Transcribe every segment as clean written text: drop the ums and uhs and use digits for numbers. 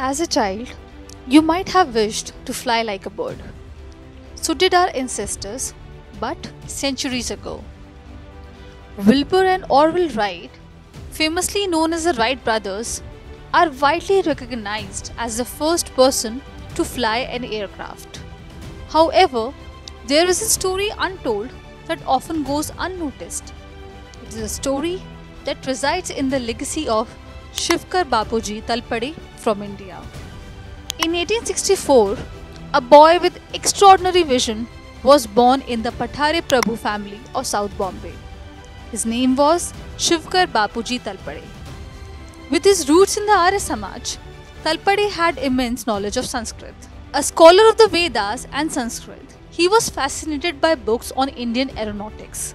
As a child, you might have wished to fly like a bird. So did our ancestors, but centuries ago. Wilbur and Orville Wright, famously known as the Wright brothers, are widely recognized as the first person to fly an aircraft. However, there is a story untold that often goes unnoticed. It is a story that resides in the legacy of Shivkar Bapuji Talpade from India. In 1864, a boy with extraordinary vision was born in the Pathare Prabhu family of South Bombay. His name was Shivkar Bapuji Talpade. With his roots in the Arya Samaj, Talpade had immense knowledge of Sanskrit. A scholar of the Vedas and Sanskrit, he was fascinated by books on Indian aeronautics.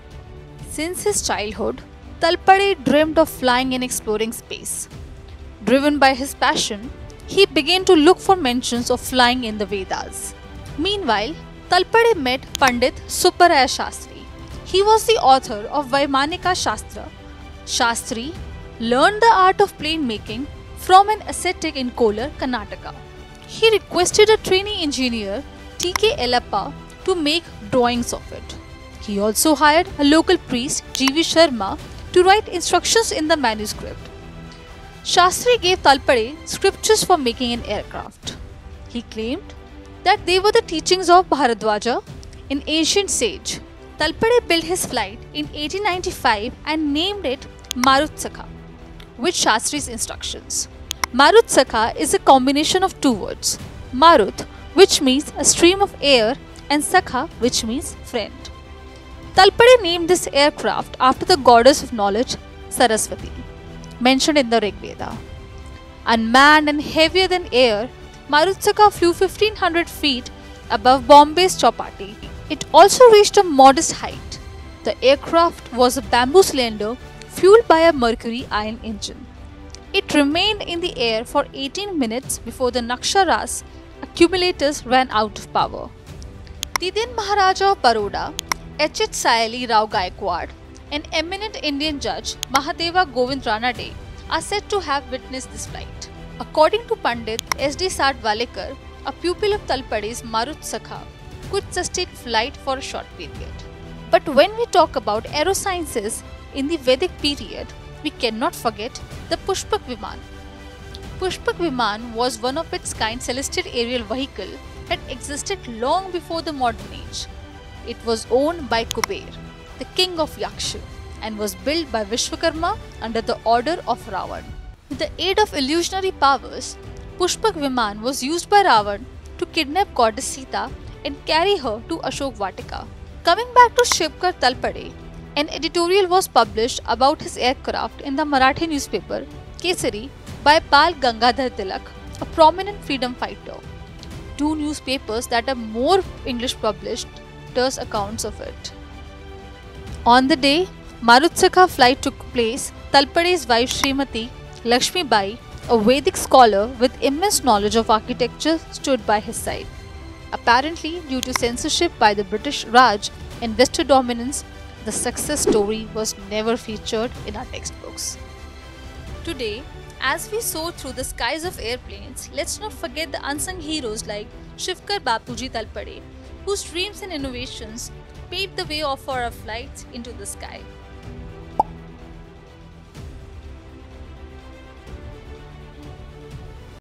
Since his childhood, Talpade dreamed of flying and exploring space. Driven by his passion, he began to look for mentions of flying in the Vedas. Meanwhile, Talpade met Pandit Subbaraya Shastri. He was the author of Vaimanika Shastra. Shastri learned the art of plane making from an ascetic in Kolar, Karnataka. He requested a trainee engineer, T.K. Elappa, to make drawings of it. He also hired a local priest, G.V. Sharma, to write instructions in the manuscript. Shastri gave Talpade scriptures for making an aircraft. He claimed that they were the teachings of Bharadwaja, an ancient sage. Talpade built his flight in 1895 and named it Marutsakha, with Shastri's instructions. Marutsakha is a combination of two words, Marut, which means a stream of air, and Sakha, which means friend. Talpade named this aircraft after the goddess of knowledge, Saraswati, mentioned in the Rig Veda. Unmanned and heavier than air, Marutsakha flew 1500 feet above Bombay's Chowpatty. It also reached a modest height. The aircraft was a bamboo cylinder fueled by a mercury iron engine. It remained in the air for 18 minutes before the Naksha-Ras accumulators ran out of power. The then Maharaja of Baroda, H.H. Sayali Rao Gaikwad, an eminent Indian judge, Mahadeva Govind Ranade, are said to have witnessed this flight. According to Pandit S.D. Sadvalekar, a pupil of Talpade's Marutsakha could sustain flight for a short period. But when we talk about aerosciences in the Vedic period, we cannot forget the Pushpak Viman. Pushpak Viman was one of its kind celestial aerial vehicle that existed long before the modern age. It was owned by Kuber, the king of Yaksha, and was built by Vishwakarma under the order of Ravan. With the aid of illusionary powers, Pushpak Viman was used by Ravan to kidnap goddess Sita and carry her to Ashok Vatika. Coming back to Shivkar Talpade, an editorial was published about his aircraft in the Marathi newspaper Kesari by Bal Gangadhar Tilak, a prominent freedom fighter. Two newspapers that are more English published does accounts of it. On the day Marutsakha flight took place, Talpade's wife Srimati Lakshmi Bai, a Vedic scholar with immense knowledge of architecture, stood by his side. Apparently, due to censorship by the British Raj and Western dominance, the success story was never featured in our textbooks. Today, as we soar through the skies of airplanes, let's not forget the unsung heroes like Shivkar Bapuji Talpade, whose dreams and innovations paved the way for our flights into the sky.